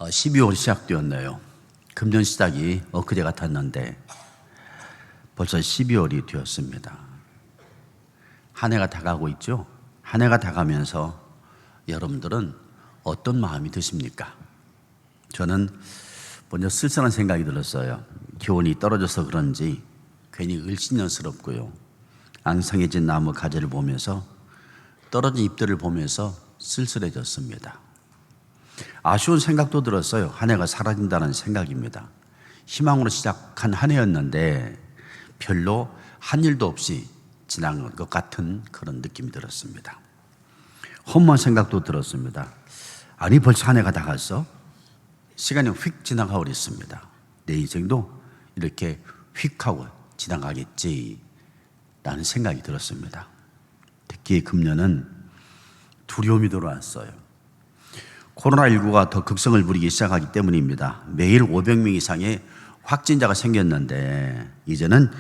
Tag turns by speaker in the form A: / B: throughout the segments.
A: 12월이 시작되었네요. 금년 시작이 엊그제 같았는데 벌써 12월이 되었습니다. 한 해가 다가고 있죠. 한 해가 다가면서 여러분들은 어떤 마음이 드십니까? 저는 먼저 쓸쓸한 생각이 들었어요. 기온이 떨어져서 그런지 괜히 을씨년스럽고요. 앙상해진 나무 가지를 보면서 떨어진 잎들을 보면서 쓸쓸해졌습니다. 아쉬운 생각도 들었어요. 한 해가 사라진다는 생각입니다. 희망으로 시작한 한 해였는데 별로 한 일도 없이 지난 것 같은 그런 느낌이 들었습니다. 험한 생각도 들었습니다. 아니 벌써 한 해가 다 갔어? 시간이 휙 지나가 버렸습니다. 내 인생도 이렇게 휙 하고 지나가겠지 라는 생각이 들었습니다. 특히 금년은 두려움이 들어왔어요. 코로나19가 더 극성을 부리기 시작하기 때문입니다. 매일 500명 이상의 확진자가 생겼는데 이제는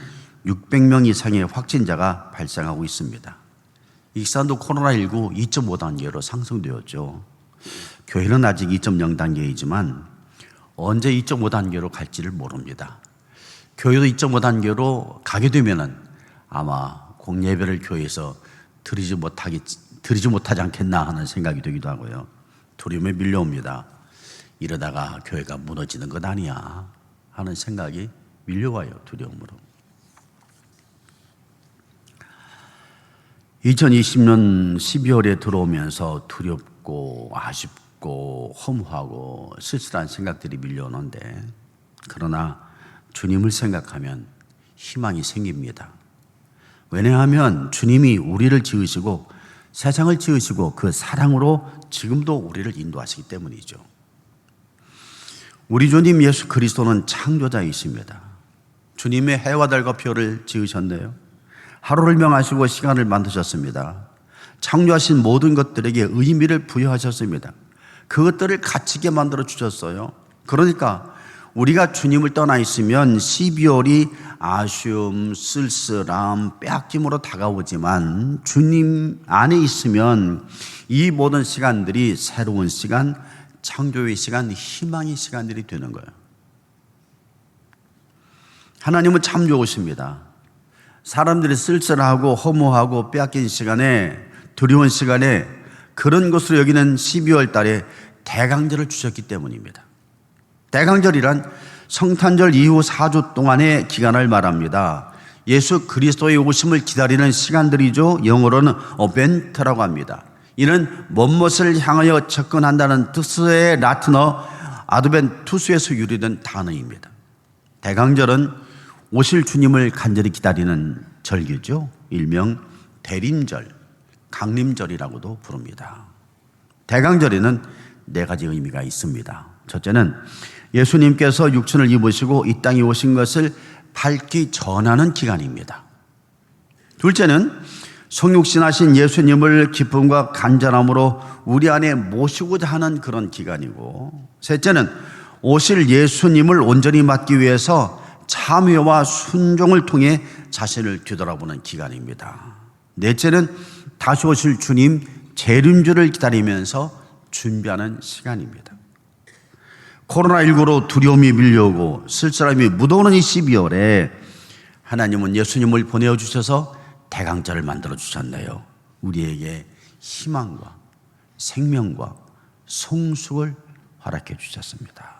A: 600명 이상의 확진자가 발생하고 있습니다. 익산도 코로나19 2.5단계로 상승되었죠. 교회는 아직 2.0단계이지만 언제 2.5단계로 갈지를 모릅니다. 교회도 2.5단계로 가게 되면은 아마 공예배를 교회에서 드리지 못하지 않겠나 하는 생각이 들기도 하고요. 두려움에 밀려옵니다. 이러다가 교회가 무너지는 것 아니야 하는 생각이 밀려와요. 두려움으로. 2020년 12월에 들어오면서 두렵고 아쉽고 허무하고 쓸쓸한 생각들이 밀려오는데 그러나 주님을 생각하면 희망이 생깁니다. 왜냐하면 주님이 우리를 지으시고 세상을 지으시고 그 사랑으로 지금도 우리를 인도하시기 때문이죠. 우리 주님 예수 그리스도는 창조자이십니다. 주님의 해와 달과 별을 지으셨네요. 하루를 명하시고 시간을 만드셨습니다. 창조하신 모든 것들에게 의미를 부여하셨습니다. 그것들을 갇히게 만들어 주셨어요. 그러니까 우리가 주님을 떠나 있으면 12월이 아쉬움, 쓸쓸함, 빼앗김으로 다가오지만 주님 안에 있으면 이 모든 시간들이 새로운 시간, 창조의 시간, 희망의 시간들이 되는 거예요. 하나님은 참 좋으십니다. 사람들이 쓸쓸하고 허무하고 빼앗긴 시간에, 두려운 시간에 그런 것으로 여기는 12월 달에 대강절을 주셨기 때문입니다. 대강절이란 성탄절 이후 4주 동안의 기간을 말합니다. 예수 그리스도의 오심을 기다리는 시간들이죠. 영어로는 어벤트라고 합니다. 이는 먼것을 향하여 접근한다는 뜻의 라틴어 아드벤투스에서 유래된 단어입니다. 대강절은 오실 주님을 간절히 기다리는 절기죠. 일명 대림절, 강림절이라고도 부릅니다. 대강절에는 네 가지 의미가 있습니다. 첫째는 예수님께서 육신을 입으시고 이 땅에 오신 것을 밝히 전하는 기간입니다. 둘째는 성육신하신 예수님을 기쁨과 간절함으로 우리 안에 모시고자 하는 그런 기간이고, 셋째는 오실 예수님을 온전히 맞기 위해서 참회와 순종을 통해 자신을 뒤돌아보는 기간입니다. 넷째는 다시 오실 주님 재림주를 기다리면서 준비하는 시간입니다. 코로나19로 두려움이 밀려오고 쓸쓸함이 묻어오는 이 12월에 하나님은 예수님을 보내주셔서 대강절을 만들어 주셨네요. 우리에게 희망과 생명과 성숙을 허락해 주셨습니다.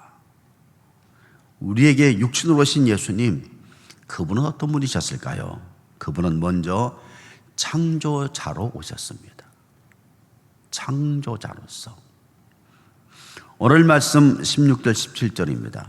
A: 우리에게 육신으로 오신 예수님, 그분은 어떤 분이셨을까요? 그분은 먼저 창조자로 오셨습니다. 창조자로서. 오늘 말씀 16절 17절입니다.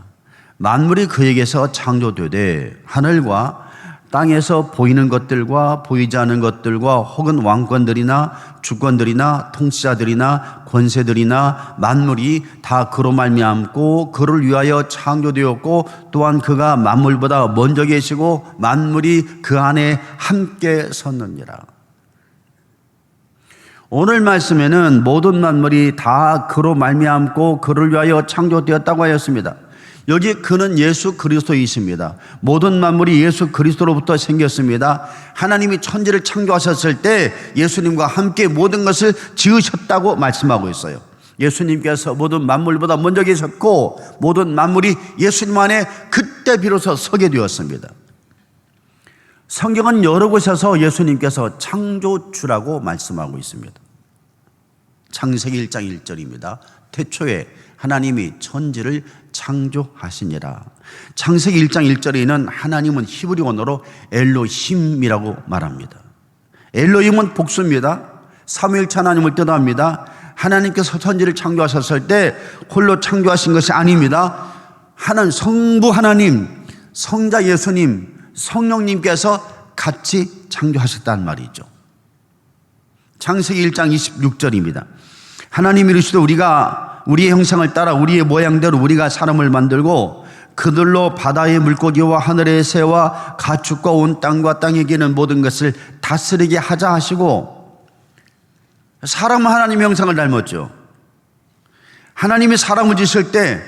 A: 만물이 그에게서 창조되되 하늘과 땅에서 보이는 것들과 보이지 않는 것들과 혹은 왕권들이나 주권들이나 통치자들이나 권세들이나 만물이 다 그로 말미암고 그를 위하여 창조되었고 또한 그가 만물보다 먼저 계시고 만물이 그 안에 함께 섰느니라. 오늘 말씀에는 모든 만물이 다 그로 말미암고 그를 위하여 창조되었다고 하였습니다. 여기 그는 예수 그리스도이십니다. 모든 만물이 예수 그리스도로부터 생겼습니다. 하나님이 천지를 창조하셨을 때 예수님과 함께 모든 것을 지으셨다고 말씀하고 있어요. 예수님께서 모든 만물보다 먼저 계셨고 모든 만물이 예수님 안에 그때 비로소 서게 되었습니다. 성경은 여러 곳에서 예수님께서 창조주라고 말씀하고 있습니다. 창세기 1장 1절입니다. 태초에 하나님이 천지를 창조하시니라. 창세기 1장 1절에는 하나님은 히브리 언어로 엘로힘이라고 말합니다. 엘로힘은 복수입니다. 삼위일체 하나님을 뜻합니다. 하나님께서 천지를 창조하셨을 때 홀로 창조하신 것이 아닙니다. 성부 하나님, 성자 예수님, 성령님께서 같이 창조하셨다는 말이죠. 창세기 1장 26절입니다. 하나님이 이르시되 우리가 우리의 형상을 따라 우리의 모양대로 우리가 사람을 만들고 그들로 바다의 물고기와 하늘의 새와 가축과 온 땅과 땅에 기는 모든 것을 다스리게 하자 하시고, 사람은 하나님의 형상을 닮았죠. 하나님이 사람을 지으실 때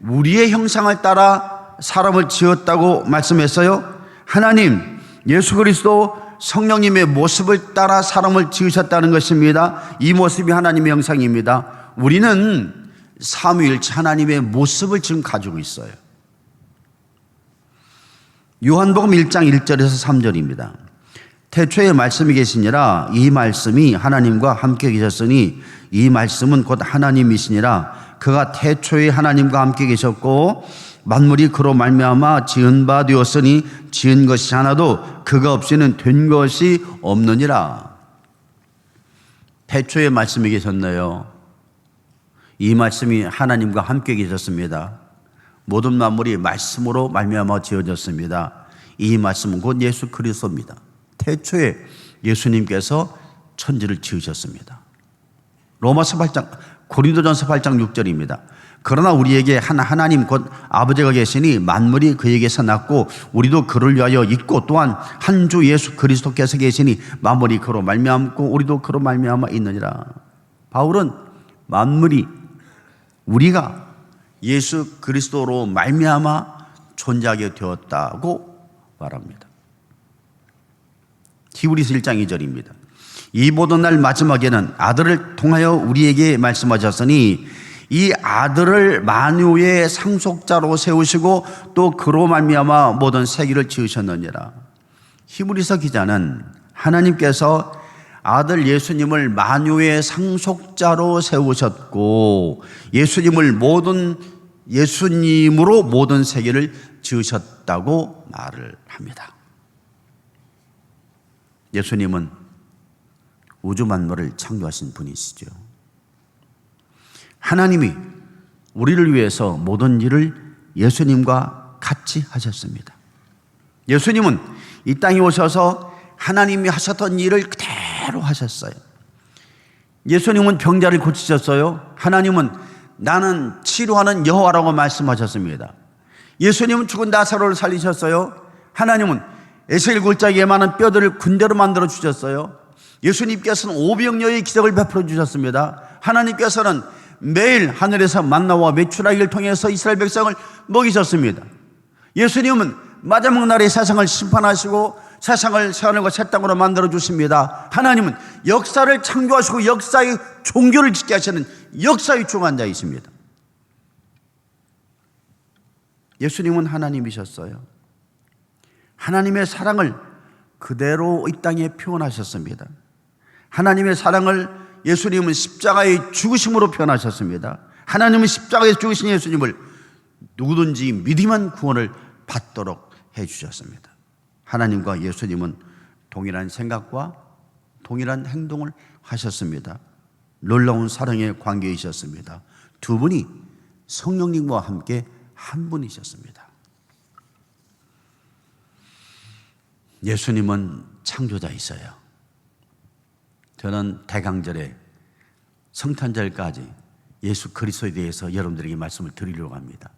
A: 우리의 형상을 따라 사람을 지었다고 말씀했어요. 하나님, 예수 그리스도 성령님의 모습을 따라 사람을 지으셨다는 것입니다. 이 모습이 하나님의 형상입니다. 우리는 삼위일체 하나님의 모습을 지금 가지고 있어요. 요한복음 1장 1절에서 3절입니다. 태초에 말씀이 계시니라. 이 말씀이 하나님과 함께 계셨으니 이 말씀은 곧 하나님이시니라. 그가 태초에 하나님과 함께 계셨고 만물이 그로 말미암아 지은 바 되었으니 지은 것이 하나도 그가 없이는 된 것이 없느니라. 태초에 말씀이 계셨네요. 이 말씀이 하나님과 함께 계셨습니다. 모든 만물이 말씀으로 말미암아 지어졌습니다. 이 말씀은 곧 예수 그리스도입니다. 태초에 예수님께서 천지를 지으셨습니다. 로마서 8장, 고린도전서 8장 6절입니다. 그러나 우리에게 하나님 곧 아버지가 계시니 만물이 그에게서 났고 우리도 그를 위하여 있고 또한 한 주 예수 그리스도께서 계시니 만물이 그로 말미암고 우리도 그로 말미암아 있느니라. 바울은 만물이 우리가 예수 그리스도로 말미암아 존재하게 되었다고 말합니다. 히브리서 1장 2절입니다. 이 모든 날 마지막에는 아들을 통하여 우리에게 말씀하셨으니 이 아들을 만유의 상속자로 세우시고 또 그로 말미암아 모든 세계를 지으셨느니라. 히브리서 기자는 하나님께서 아들 예수님을 만유의 상속자로 세우셨고 예수님으로 모든 세계를 지으셨다고 말을 합니다. 예수님은 우주 만물을 창조하신 분이시죠. 하나님이 우리를 위해서 모든 일을 예수님과 같이 하셨습니다. 예수님은 이 땅에 오셔서 하나님이 하셨던 일을 그대로 하셨어요. 예수님은 병자를 고치셨어요. 하나님은 나는 치료하는 여호와라고 말씀하셨습니다. 예수님은 죽은 나사로를 살리셨어요. 하나님은 에스겔 골짜기에 많은 뼈들을 군대로 만들어 주셨어요. 예수님께서는 오병이어의 기적을 베풀어 주셨습니다. 하나님께서는 매일 하늘에서 만나와 메추라기를 통해서 이스라엘 백성을 먹이셨습니다. 예수님은 마지막 날에 세상을 심판하시고 세상을 새하늘과 새 땅으로 만들어 주십니다. 하나님은 역사를 창조하시고 역사의 종교를 짓게 하시는 역사의 주관자이십니다. 예수님은 하나님이셨어요. 하나님의 사랑을 그대로 이 땅에 표현하셨습니다. 하나님의 사랑을 예수님은 십자가의 죽으심으로 표현하셨습니다. 하나님은 십자가에 죽으신 예수님을 누구든지 믿으면 구원을 받도록 해주셨습니다. 하나님과 예수님은 동일한 생각과 동일한 행동을 하셨습니다. 놀라운 사랑의 관계이셨습니다. 두 분이 성령님과 함께 한 분이셨습니다. 예수님은 창조자이세요. 저는 대강절에 성탄절까지 예수 그리스도에 대해서 여러분들에게 말씀을 드리려고 합니다.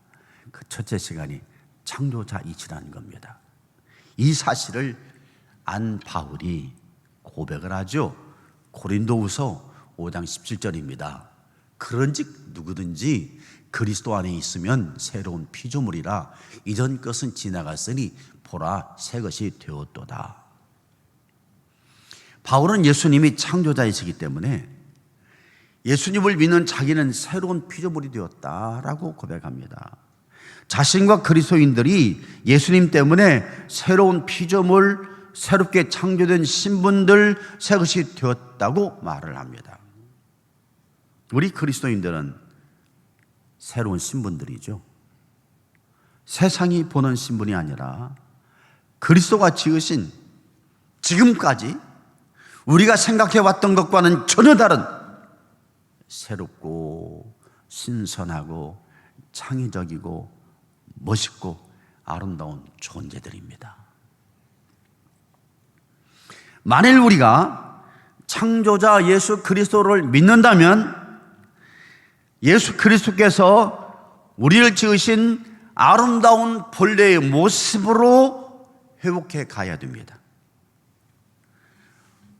A: 그 첫째 시간이 창조자이시라는 겁니다. 이 사실을 안 바울이 고백을 하죠. 고린도후서 5장 17절입니다. 그런즉 누구든지 그리스도 안에 있으면 새로운 피조물이라 이전 것은 지나갔으니 보라 새 것이 되었도다. 바울은 예수님이 창조자이시기 때문에 예수님을 믿는 자기는 새로운 피조물이 되었다라고 고백합니다. 자신과 그리스도인들이 예수님 때문에 새로운 피조물, 새롭게 창조된 신분들, 새 것이 되었다고 말을 합니다. 우리 그리스도인들은 새로운 신분들이죠. 세상이 보는 신분이 아니라 그리스도가 지으신 지금까지 우리가 생각해왔던 것과는 전혀 다른 새롭고 신선하고 창의적이고 멋있고 아름다운 존재들입니다. 만일 우리가 창조자 예수 그리스도를 믿는다면 예수 그리스도께서 우리를 지으신 아름다운 본래의 모습으로 회복해 가야 됩니다.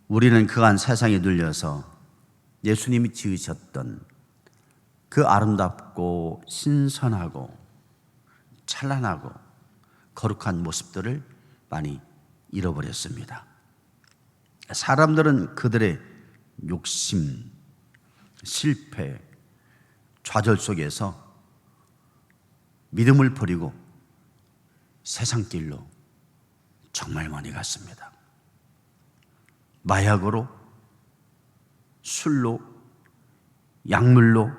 A: 우리는 그간 세상에 눌려서 예수님이 지으셨던 그 아름답고 신선하고 찬란하고 거룩한 모습들을 많이 잃어버렸습니다. 사람들은 그들의 욕심, 실패, 좌절 속에서 믿음을 버리고 세상 길로 정말 많이 갔습니다. 마약으로, 술로, 약물로,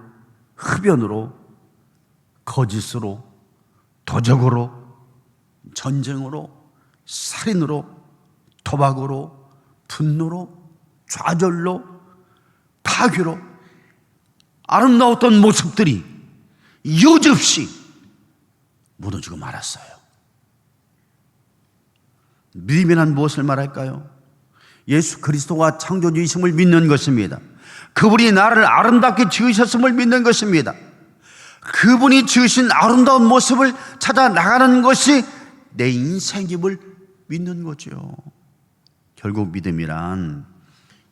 A: 흡연으로, 거짓으로, 도적으로, 전쟁으로, 살인으로, 도박으로, 분노로, 좌절로, 파괴로 아름다웠던 모습들이 여지없이 무너지고 말았어요. 믿음이란 무엇을 말할까요? 예수 그리스도와 창조주이심을 믿는 것입니다. 그분이 나를 아름답게 지으셨음을 믿는 것입니다. 그분이 지으신 아름다운 모습을 찾아 나가는 것이 내 인생임을 믿는 거죠. 결국 믿음이란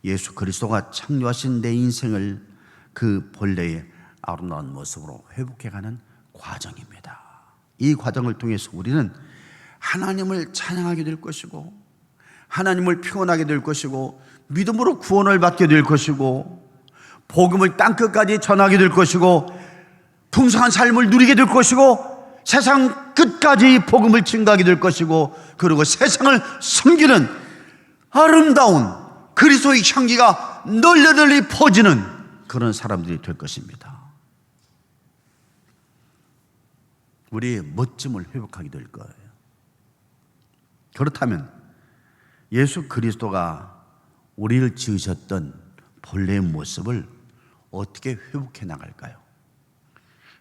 A: 예수 그리스도가 창조하신 내 인생을 그 본래의 아름다운 모습으로 회복해가는 과정입니다. 이 과정을 통해서 우리는 하나님을 찬양하게 될 것이고 하나님을 표현하게 될 것이고 믿음으로 구원을 받게 될 것이고 복음을 땅끝까지 전하게 될 것이고 풍성한 삶을 누리게 될 것이고 세상 끝까지 복음을 증가하게 될 것이고 그리고 세상을 섬기는 아름다운 그리스도의 향기가 널리 퍼지는 그런 사람들이 될 것입니다. 우리의 멋짐을 회복하게 될 거예요. 그렇다면 예수 그리스도가 우리를 지으셨던 본래의 모습을 어떻게 회복해 나갈까요?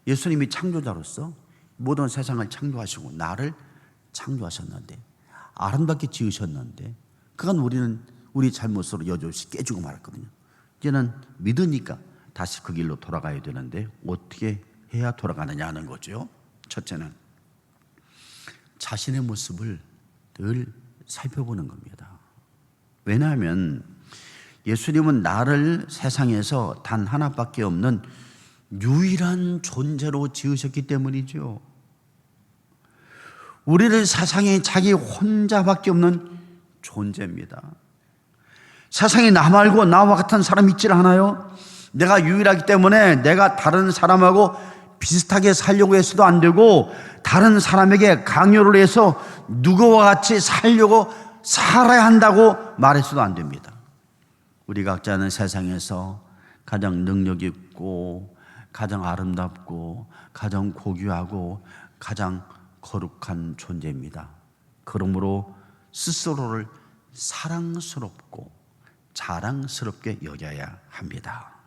A: 예수님이 창조자로서 모든 세상을 창조하시고 나를 창조하셨는데 아름답게 지으셨는데 그건 우리는 우리 잘못으로 여지없이 깨지고 말았거든요. 이제는 믿으니까 다시 그 길로 돌아가야 되는데 어떻게 해야 돌아가느냐 하는 거죠. 첫째는 자신의 모습을 늘 살펴보는 겁니다. 왜냐하면 예수님은 나를 세상에서 단 하나밖에 없는 유일한 존재로 지으셨기 때문이죠. 우리를 세상에 자기 혼자밖에 없는 존재입니다. 세상에 나 말고 나와 같은 사람 있질 않아요. 내가 유일하기 때문에 내가 다른 사람하고 비슷하게 살려고 해서도 안 되고 다른 사람에게 강요를 해서 누구와 같이 살려고 살아야 한다고 말해서도 안 됩니다. 우리 각자는 세상에서 가장 능력 있고 가장 아름답고 가장 고귀하고 가장 거룩한 존재입니다. 그러므로 스스로를 사랑스럽고 자랑스럽게 여겨야 합니다.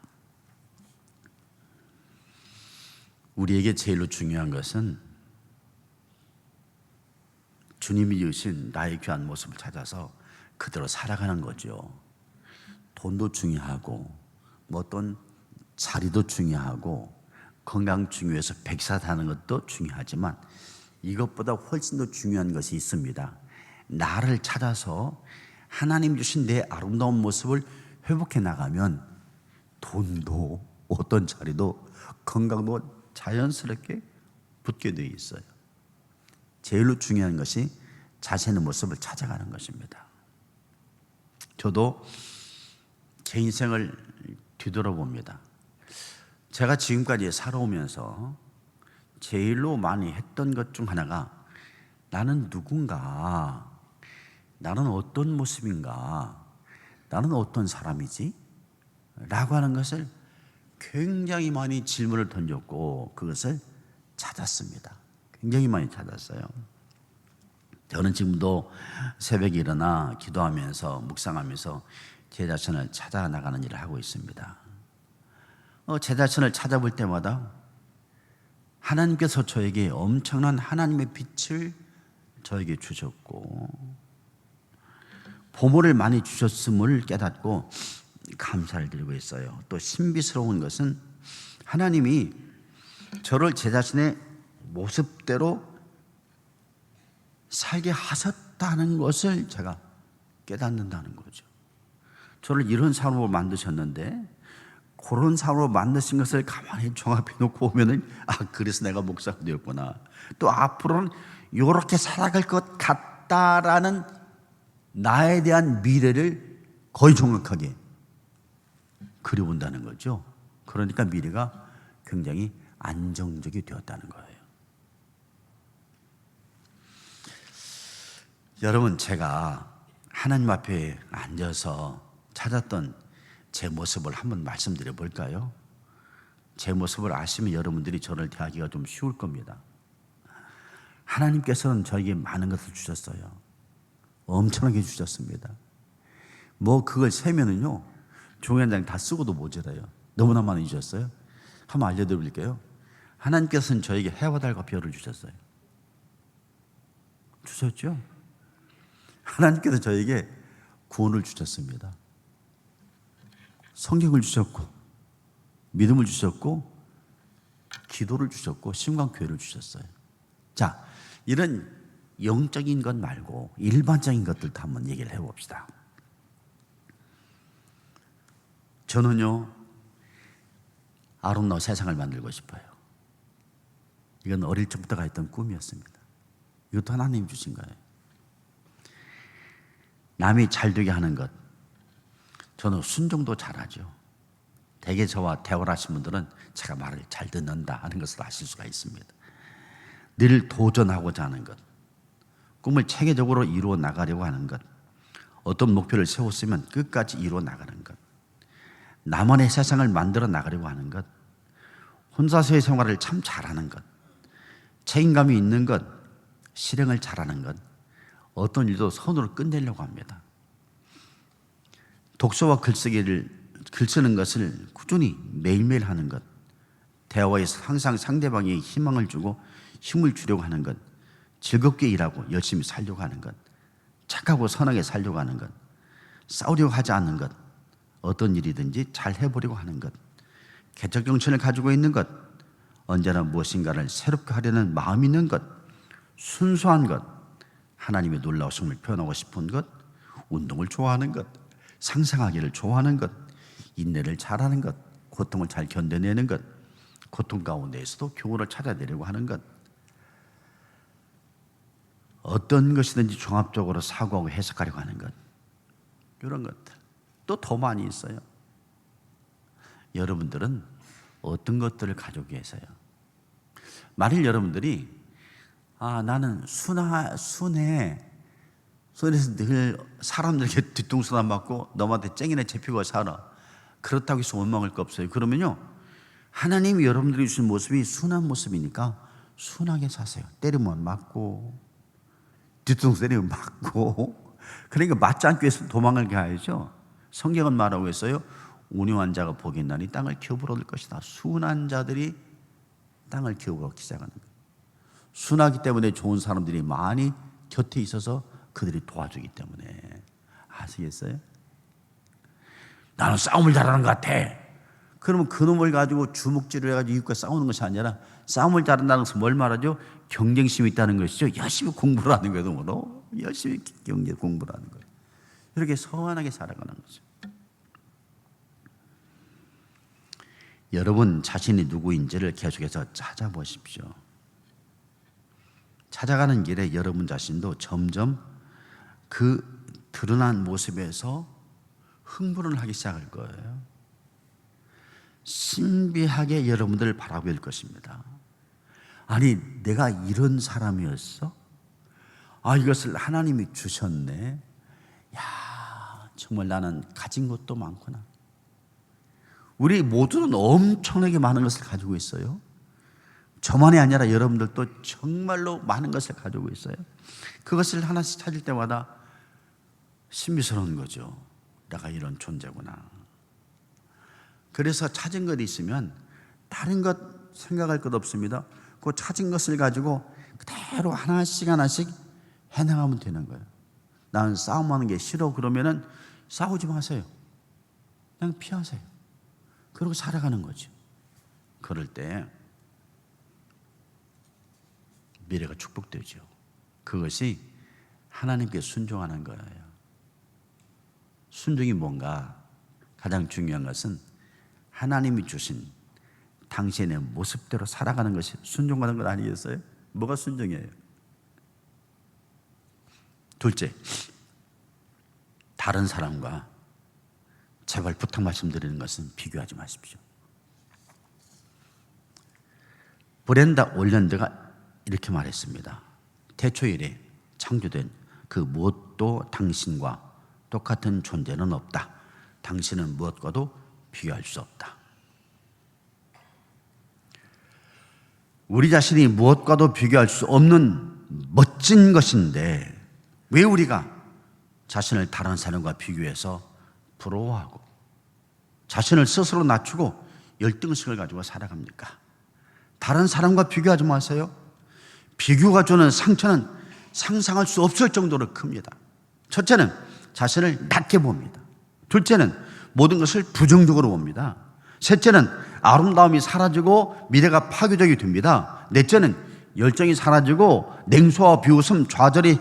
A: 우리에게 제일로 중요한 것은 주님이 지으신 나의 귀한 모습을 찾아서 그대로 살아가는 거죠. 돈도 중요하고 어떤 자리도 중요하고 건강 중요해서 백사 사는 것도 중요하지만 이것보다 훨씬 더 중요한 것이 있습니다. 나를 찾아서 하나님 주신 내 아름다운 모습을 회복해 나가면 돈도 어떤 자리도 건강도 자연스럽게 붙게 되어 있어요. 제일로 중요한 것이 자신의 모습을 찾아가는 것입니다. 저도 제 인생을 뒤돌아봅니다. 제가 지금까지 살아오면서 제일로 많이 했던 것 중 하나가 나는 누군가, 나는 어떤 모습인가, 나는 어떤 사람이지? 라고 하는 것을 굉장히 많이 질문을 던졌고 그것을 찾았습니다. 굉장히 많이 찾았어요. 저는 지금도 새벽에 일어나 기도하면서 묵상하면서 제 자신을 찾아 나가는 일을 하고 있습니다. 제 자신을 찾아볼 때마다 하나님께서 저에게 엄청난 하나님의 빛을 저에게 주셨고 보물을 많이 주셨음을 깨닫고 감사를 드리고 있어요. 또 신비스러운 것은 하나님이 저를 제 자신의 모습대로 살게 하셨다는 것을 제가 깨닫는다는 거죠. 저를 이런 사람으로 만드셨는데 그런 사람으로 만드신 것을 가만히 종합해 놓고 보면은 그래서 내가 목사가 되었구나. 또 앞으로는 이렇게 살아갈 것 같다라는 나에 대한 미래를 거의 정확하게 그려본다는 거죠. 그러니까 미래가 굉장히 안정적이 되었다는 거예요. 여러분, 제가 하나님 앞에 앉아서 찾았던 제 모습을 한번 말씀드려 볼까요? 제 모습을 아시면 여러분들이 저를 대하기가 좀 쉬울 겁니다. 하나님께서는 저에게 많은 것을 주셨어요. 엄청나게 주셨습니다. 뭐 그걸 세면은요 종이 한 장 다 쓰고도 모자라요. 너무나 많이 주셨어요. 한번 알려드릴게요. 하나님께서는 저에게 해와 달과 별을 주셨어요. 주셨죠? 하나님께서 저에게 구원을 주셨습니다. 성경을 주셨고 믿음을 주셨고 기도를 주셨고 심광교회를 주셨어요. 자, 이런 영적인 것 말고 일반적인 것들도 한번 얘기를 해봅시다. 저는요 아름다운 세상을 만들고 싶어요. 이건 어릴 적부터가 있던 꿈이었습니다. 이것도 하나님 주신 거예요. 남이 잘 되게 하는 것, 저는 순종도 잘하죠. 대개 저와 대화를 하신 분들은 제가 말을 잘 듣는다 하는 것을 아실 수가 있습니다. 늘 도전하고자 하는 것, 꿈을 체계적으로 이루어 나가려고 하는 것, 어떤 목표를 세웠으면 끝까지 이루어 나가는 것, 나만의 세상을 만들어 나가려고 하는 것, 혼자서의 생활을 참 잘하는 것, 책임감이 있는 것, 실행을 잘하는 것, 어떤 일도 손으로 끝내려고 합니다. 독서와 글 쓰는 것을 꾸준히 매일매일 하는 것, 대화에서 항상 상대방에게 희망을 주고 힘을 주려고 하는 것, 즐겁게 일하고 열심히 살려고 하는 것, 착하고 선하게 살려고 하는 것, 싸우려고 하지 않는 것, 어떤 일이든지 잘 해보려고 하는 것, 개척 정신을 가지고 있는 것, 언제나 무엇인가를 새롭게 하려는 마음 있는 것, 순수한 것, 하나님의 놀라우심을 표현하고 싶은 것, 운동을 좋아하는 것, 상상하기를 좋아하는 것, 인내를 잘하는 것, 고통을 잘 견뎌내는 것, 고통 가운데에서도 교훈을 찾아내려고 하는 것, 어떤 것이든지 종합적으로 사고하고 해석하려고 하는 것, 이런 것들 또 더 많이 있어요. 여러분들은 어떤 것들을 가지고 계세요? 만일 여러분들이 나는 순해 그래서 늘 사람들에게 뒤통수 안 맞고 너한테 쨍이나 잡히고 살아, 그렇다고 해서 원망할 거 없어요. 그러면요 하나님이 여러분들이 주신 모습이 순한 모습이니까 순하게 사세요. 때리면 맞고 뒤통수 때리면 맞고 그러니까 맞지 않기 위해서 도망을 가야죠. 성경은 말하고 있어요. 온유한 자가 복이 있나니 땅을 기업으로 얻을 것이다. 순한 자들이 땅을 기업으로 얻기 시작하는 거예요. 순하기 때문에 좋은 사람들이 많이 곁에 있어서 그들이 도와주기 때문에. 아시겠어요? 나는 싸움을 잘하는 것 같아. 그러면 그놈을 가지고 주먹질을 해가지고 이웃과 싸우는 것이 아니라 싸움을 잘한다는 것은 뭘 말하죠? 경쟁심이 있다는 것이죠. 열심히 공부를 하는 거예요. 너 열심히 공부를 하는 거예요. 이렇게 선하게 살아가는 거죠. 여러분 자신이 누구인지를 계속해서 찾아보십시오. 찾아가는 길에 여러분 자신도 점점 그 드러난 모습에서 흥분을 하기 시작할 거예요. 신비하게 여러분들을 바라볼 것입니다. 아니, 내가 이런 사람이었어? 이것을 하나님이 주셨네. 야, 정말 나는 가진 것도 많구나. 우리 모두는 엄청나게 많은 것을 가지고 있어요. 저만이 아니라 여러분들도 정말로 많은 것을 가지고 있어요. 그것을 하나씩 찾을 때마다 신비스러운 거죠. 내가 이런 존재구나. 그래서 찾은 것이 있으면 다른 것 생각할 것 없습니다. 그 찾은 것을 가지고 그대로 하나씩 하나씩 해나가면 되는 거예요. 나는 싸움하는 게 싫어 그러면은 싸우지 마세요. 그냥 피하세요. 그러고 살아가는 거죠. 그럴 때 미래가 축복되죠. 그것이 하나님께 순종하는 거예요. 순종이 뭔가? 가장 중요한 것은 하나님이 주신 당신의 모습대로 살아가는 것이 순종하는 것 아니겠어요? 뭐가 순종이에요? 둘째, 다른 사람과 제발 부탁 말씀드리는 것은 비교하지 마십시오. 브렌다 올랜드가 이렇게 말했습니다. 태초일에 창조된 그 무엇도 당신과 똑같은 존재는 없다. 당신은 무엇과도 비교할 수 없다. 우리 자신이 무엇과도 비교할 수 없는 멋진 것인데 왜 우리가 자신을 다른 사람과 비교해서 부러워하고 자신을 스스로 낮추고 열등식을 가지고 살아갑니까? 다른 사람과 비교하지 마세요. 비교가 주는 상처는 상상할 수 없을 정도로 큽니다. 첫째는 자신을 낮게 봅니다. 둘째는 모든 것을 부정적으로 봅니다. 셋째는 아름다움이 사라지고 미래가 파괴적이 됩니다. 넷째는 열정이 사라지고 냉소와 비웃음, 좌절이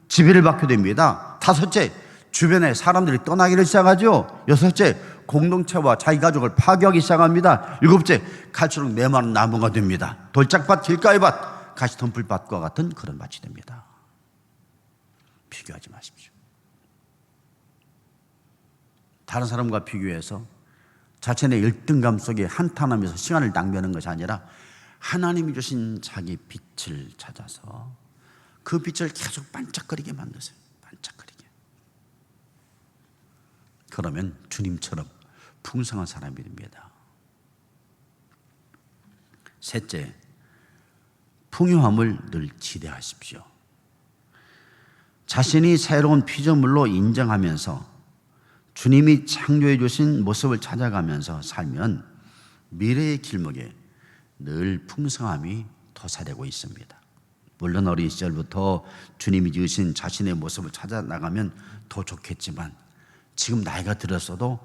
A: 지배를 받게 됩니다. 다섯째, 주변에 사람들이 떠나기를 시작하죠. 여섯째, 공동체와 자기 가족을 파괴하기 시작합니다. 일곱째, 갈수록 메마른 나무가 됩니다. 돌짝밭, 길가의 밭, 가시덤불밭과 같은 그런 밭이 됩니다. 비교하지 마십시오. 다른 사람과 비교해서 자신의 열등감 속에 한탄하면서 시간을 낭비하는 것이 아니라 하나님이 주신 자기 빛을 찾아서 그 빛을 계속 반짝거리게 만드세요. 반짝거리게. 그러면 주님처럼 풍성한 사람이 됩니다. 셋째, 풍요함을 늘 지대하십시오. 자신이 새로운 피조물로 인정하면서 주님이 창조해 주신 모습을 찾아가면서 살면 미래의 길목에 늘 풍성함이 도사되고 있습니다. 물론 어린 시절부터 주님이 지으신 자신의 모습을 찾아 나가면 더 좋겠지만 지금 나이가 들었어도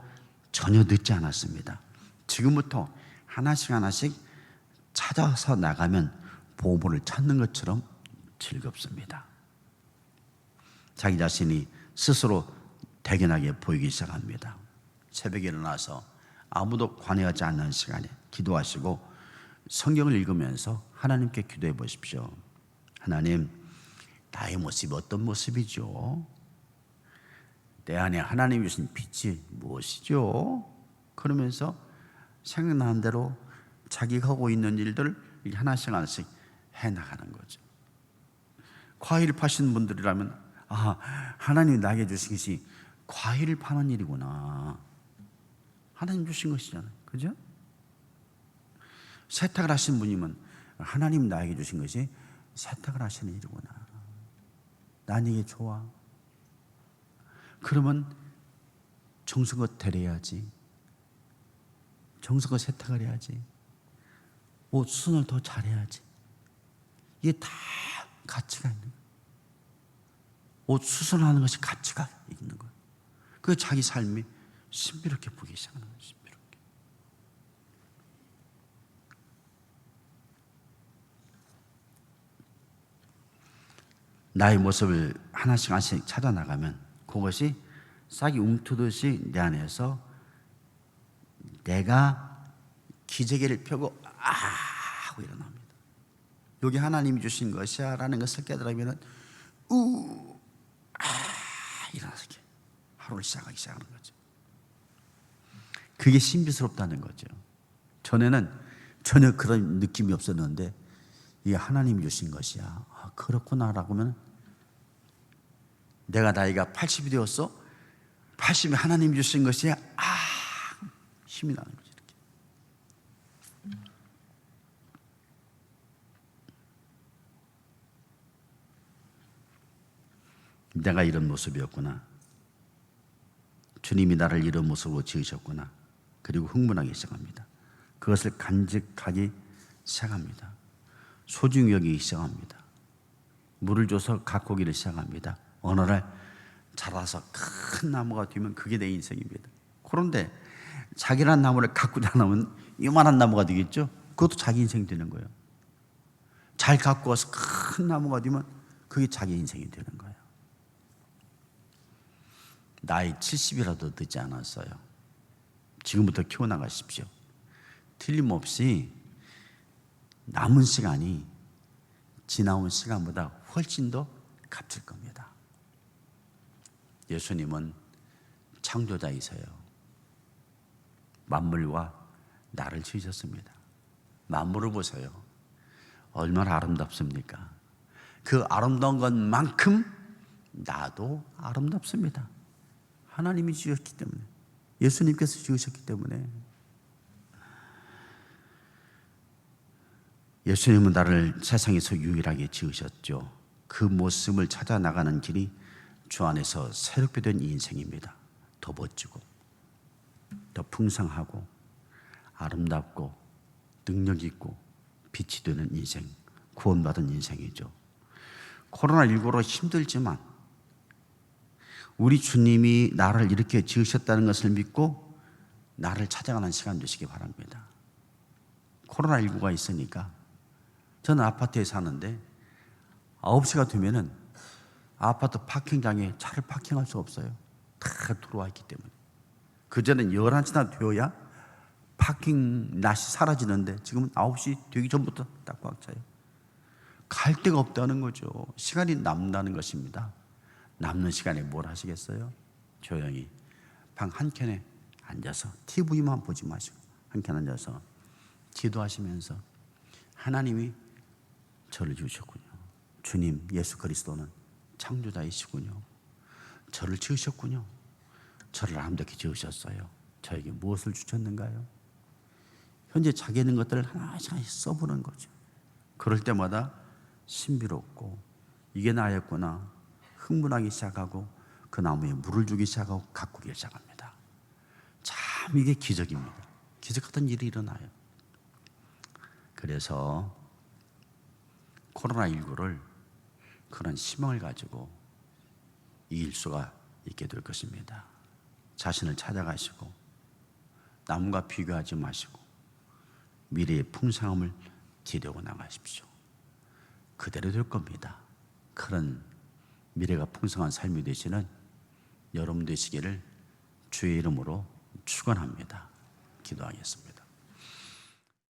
A: 전혀 늦지 않았습니다. 지금부터 하나씩 하나씩 찾아서 나가면 보물을 찾는 것처럼 즐겁습니다. 자기 자신이 스스로 대견하게 보이기 시작합니다. 새벽에 일어나서 아무도 관여하지 않는 시간에 기도하시고 성경을 읽으면서 하나님께 기도해 보십시오. 하나님, 나의 모습이 어떤 모습이죠? 내 안에 하나님이 주신 빛이 무엇이죠? 그러면서 생각나는 대로 자기가 하고 있는 일들을 하나씩 하나씩 해나가는 거죠. 과일 파시는 분들이라면 하나님이 나에게 주신 것이 과일을 파는 일이구나. 하나님 주신 것이잖아요. 그죠? 세탁을 하신 분이면 하나님 나에게 주신 것이 세탁을 하시는 일이구나. 난 이게 좋아. 그러면 정성껏 데려야지. 정성껏 세탁을 해야지. 옷 수선을 더 잘해야지. 이게 다 가치가 있는 거예요. 옷 수선하는 것이 가치가 있는 거예요. 그 자기 삶이 신비롭게 보기 시작하는 거예요. 신비롭게. 나의 모습을 하나씩 하나씩 찾아 나가면 그것이 싹이 움트듯이 내 안에서 내가 기저귀를 펴고 하고 일어납니다. 여기 하나님이 주신 것이야 라는 것을 깨달으면 일어나서 하루를 시작하기 시작하는 거죠. 그게 신비스럽다는 거죠. 전에는 전혀 그런 느낌이 없었는데 이게 하나님이 주신 것이야. 아, 그렇구나라고 하면 내가 나이가 80이 되었어? 80이 하나님이 주신 것이야? 아, 힘이 나는 거지. 이렇게. 내가 이런 모습이었구나. 주님이 나를 이런 모습으로 지으셨구나. 그리고 흥분하기 시작합니다. 그것을 간직하기 시작합니다. 소중히 여기기 시작합니다. 물을 줘서 가꾸기를 시작합니다. 어느 날 자라서 큰 나무가 되면 그게 내 인생입니다. 그런데 자기란 나무를 가꾸지 않으면 이만한 나무가 되겠죠? 그것도 자기 인생이 되는 거예요. 잘 가꾸어서 큰 나무가 되면 그게 자기 인생이 되는 거예요. 나이 70이라도 늦지 않았어요. 지금부터 키워나가십시오. 틀림없이 남은 시간이 지나온 시간보다 훨씬 더 값질 겁니다. 예수님은 창조자이세요. 만물과 나를 지으셨습니다. 만물을 보세요. 얼마나 아름답습니까? 그 아름다운 것만큼 나도 아름답습니다. 하나님이 지으셨기 때문에, 예수님께서 지으셨기 때문에. 예수님은 나를 세상에서 유일하게 지으셨죠. 그 모습을 찾아 나가는 길이 주 안에서 새롭게 된 인생입니다. 더 멋지고 더 풍성하고 아름답고 능력 있고 빛이 되는 인생, 구원받은 인생이죠. 코로나19로 힘들지만 우리 주님이 나를 이렇게 지으셨다는 것을 믿고 나를 찾아가는 시간 되시기 바랍니다. 코로나19가 있으니까 저는 아파트에 사는데 9시가 되면은 아파트 파킹장에 차를 파킹할 수 없어요. 다 들어와 있기 때문에. 그전엔 11시나 되어야 파킹 낯이 사라지는데 지금은 9시 되기 전부터 딱 꽉 차요. 갈 데가 없다는 거죠. 시간이 남다는 것입니다. 남는 시간에 뭘 하시겠어요? 조용히 방 한켠에 앉아서 TV만 보지 마시고 한켠 앉아서 기도하시면서 하나님이 저를 주셨군요. 주님 예수 그리스도는 창조자이시군요. 저를 지으셨군요. 저를 아름답게 지으셨어요. 저에게 무엇을 주셨는가요? 현재 자기 있는 것들을 하나씩 써보는 거죠. 그럴 때마다 신비롭고 이게 나였구나 흥분하기 시작하고 그 나무에 물을 주기 시작하고 가꾸기 시작합니다. 참 이게 기적입니다. 기적 같은 일이 일어나요. 그래서 코로나19를 그런 희망을 가지고 이길 수가 있게 될 것입니다. 자신을 찾아가시고 남과 비교하지 마시고 미래의 풍성함을 기대고 나가십시오. 그대로 될 겁니다. 그런 미래가 풍성한 삶이 되시는 여러분 되시기를 주의 이름으로 축원합니다. 기도하겠습니다.